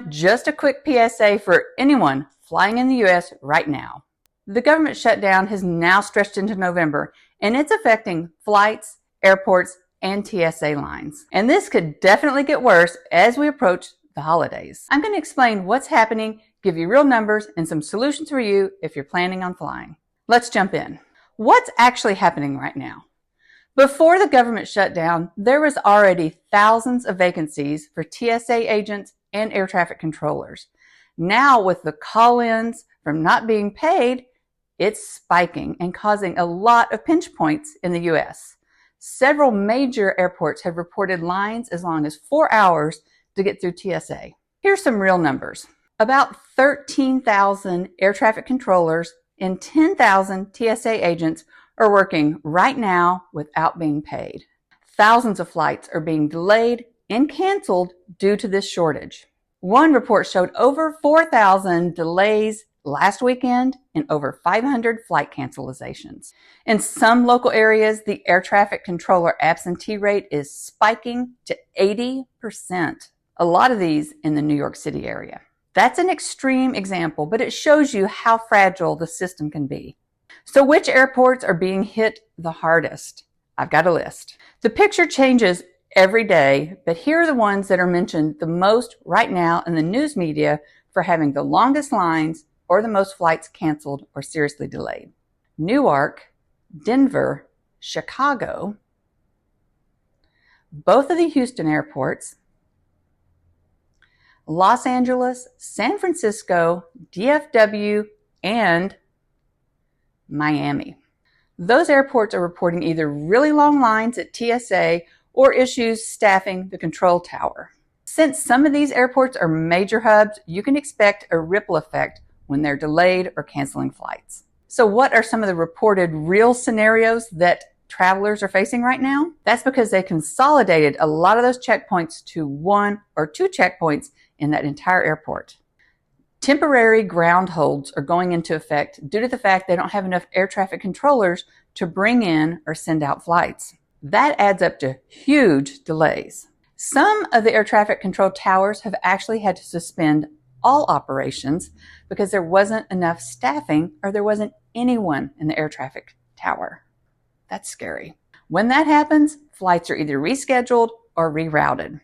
Just a quick PSA for anyone flying in the U.S. right now. The government shutdown has now stretched into November, and it's affecting flights, airports, and TSA lines. And this could definitely get worse as we approach the holidays. I'm going to explain what's happening, give you real numbers, and some solutions for you if you're planning on flying. Let's jump in. What's actually happening right now? Before the government shutdown, there was already thousands of vacancies for TSA agents and air traffic controllers. Now, with the call-ins from not being paid, it's spiking and causing a lot of pinch points in the U.S. Several major airports have reported lines as long as 4 hours to get through TSA. Here's some real numbers. About 13,000 air traffic controllers and 10,000 TSA agents are working right now without being paid. Thousands of flights are being delayed and canceled due to this shortage. One report showed over 4,000 delays last weekend and over 500 flight cancelizations. In some local areas, the air traffic controller absentee rate is spiking to 80%. A lot of these in the New York City area. That's an extreme example, but it shows you how fragile the system can be. So which airports are being hit the hardest? I've got a list. The picture changes every day, but here are the ones that are mentioned the most right now in the news media for having the longest lines or the most flights canceled or seriously delayed. Newark, Denver, Chicago, both of the Houston airports, Los Angeles, San Francisco, DFW, and Miami. Those airports are reporting either really long lines at TSA or issues staffing the control tower. Since some of these airports are major hubs, you can expect a ripple effect when they're delayed or canceling flights. So what are some of the reported real scenarios that travelers are facing right now? That's because they consolidated a lot of those checkpoints to 1 or 2 checkpoints in that entire airport. Temporary ground holds are going into effect due to the fact they don't have enough air traffic controllers to bring in or send out flights. That adds up to huge delays. Some of the air traffic control towers have actually had to suspend all operations because there wasn't enough staffing or there wasn't anyone in the air traffic tower. That's scary. When that happens, flights are either rescheduled or rerouted.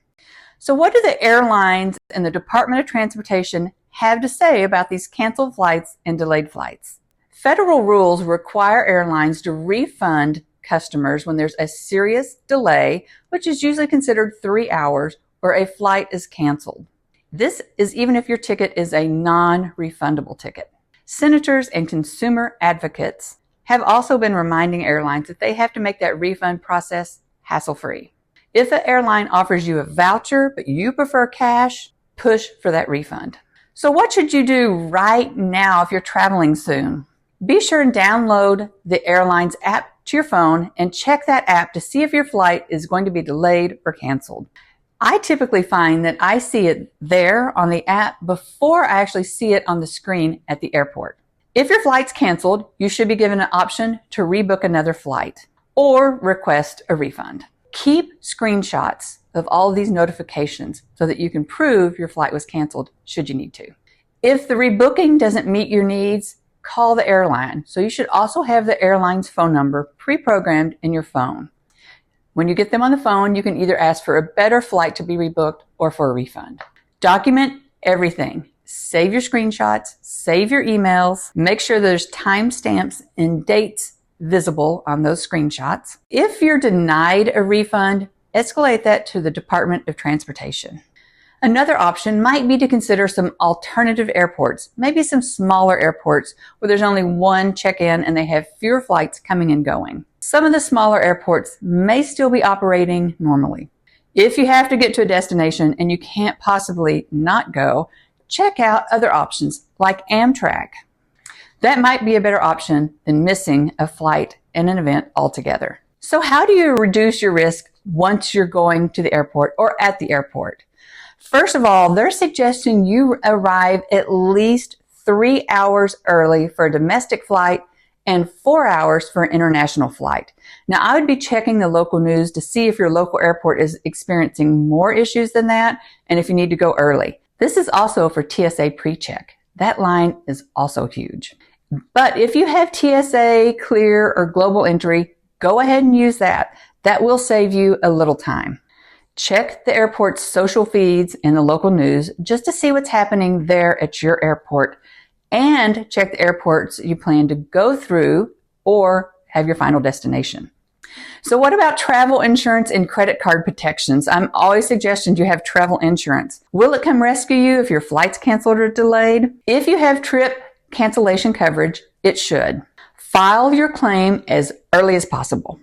So what do the airlines and the Department of Transportation have to say about these canceled flights and delayed flights? Federal rules require airlines to refund customers when there's a serious delay, which is usually considered 3 hours, or a flight is canceled. This is even if your ticket is a non-refundable ticket. Senators and consumer advocates have also been reminding airlines that they have to make that refund process hassle-free. If an airline offers you a voucher, but you prefer cash, push for that refund. So what should you do right now if you're traveling soon? Be sure and download the airline's app to your phone and check that app to see if your flight is going to be delayed or canceled. I typically find that I see it there on the app before I actually see it on the screen at the airport. If your flight's canceled, you should be given an option to rebook another flight or request a refund. Keep screenshots of all of these notifications so that you can prove your flight was canceled should you need to. If the rebooking doesn't meet your needs, call the airline. So you should also have the airline's phone number pre-programmed in your phone. When you get them on the phone, you can either ask for a better flight to be rebooked or for a refund. Document everything. Save your screenshots, save your emails, make sure there's timestamps and dates visible on those screenshots. If you're denied a refund, escalate that to the Department of Transportation. Another option might be to consider some alternative airports, maybe some smaller airports where there's only one check-in and they have fewer flights coming and going. Some of the smaller airports may still be operating normally. If you have to get to a destination and you can't possibly not go, check out other options like Amtrak. That might be a better option than missing a flight and an event altogether. So how do you reduce your risk once you're going to the airport or at the airport? First of all, they're suggesting you arrive at least 3 hours early for a domestic flight and 4 hours for an international flight. Now, I would be checking the local news to see if your local airport is experiencing more issues than that and if you need to go early. This is also for TSA pre-check. That line is also huge. But if you have TSA, Clear, or Global Entry, go ahead and use that. That will save you a little time. Check the airport's social feeds and the local news just to see what's happening there at your airport, and check the airports you plan to go through or have your final destination. So what about travel insurance and credit card protections? I'm always suggesting you have travel insurance. Will it come rescue you if your flight's canceled or delayed? If you have trip cancellation coverage, it should. File your claim as early as possible.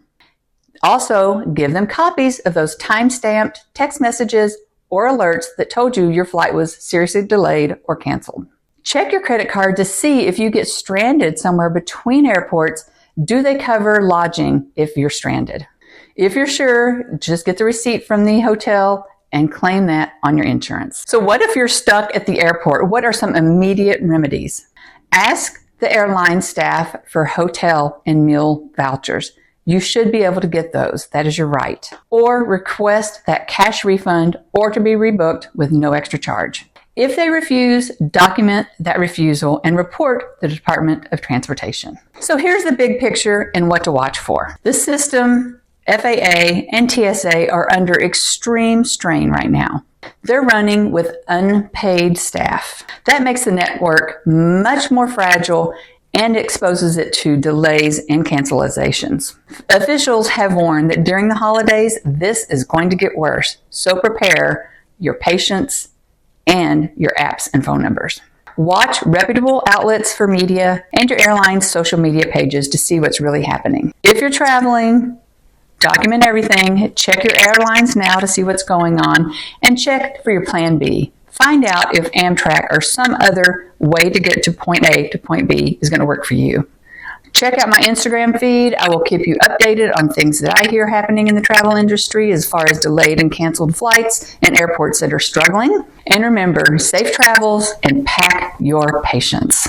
Also, give them copies of those time-stamped text messages or alerts that told you your flight was seriously delayed or canceled. Check your credit card to see if you get stranded somewhere between airports. Do they cover lodging if you're stranded? If you're sure, just get the receipt from the hotel and claim that on your insurance. So what if you're stuck at the airport? What are some immediate remedies? Ask the airline staff for hotel and meal vouchers. You should be able to get those. That is your right. Or request that cash refund or to be rebooked with no extra charge. If they refuse, document that refusal and report the Department of Transportation. So here's the big picture and what to watch for. The system, FAA, and TSA are under extreme strain right now. They're running with unpaid staff. That makes the network much more fragile and exposes it to delays and cancellations. Officials have warned that during the holidays, this is going to get worse. So prepare your patients and your apps and phone numbers. Watch reputable outlets for media and your airline's social media pages to see what's really happening. If you're traveling, document everything. Check your airlines now to see what's going on, and check for your plan B. Find out if Amtrak or some other way to get to point A to point B is going to work for you. Check out my Instagram feed. I will keep you updated on things that I hear happening in the travel industry as far as delayed and canceled flights and airports that are struggling. And remember, safe travels and pack your patience.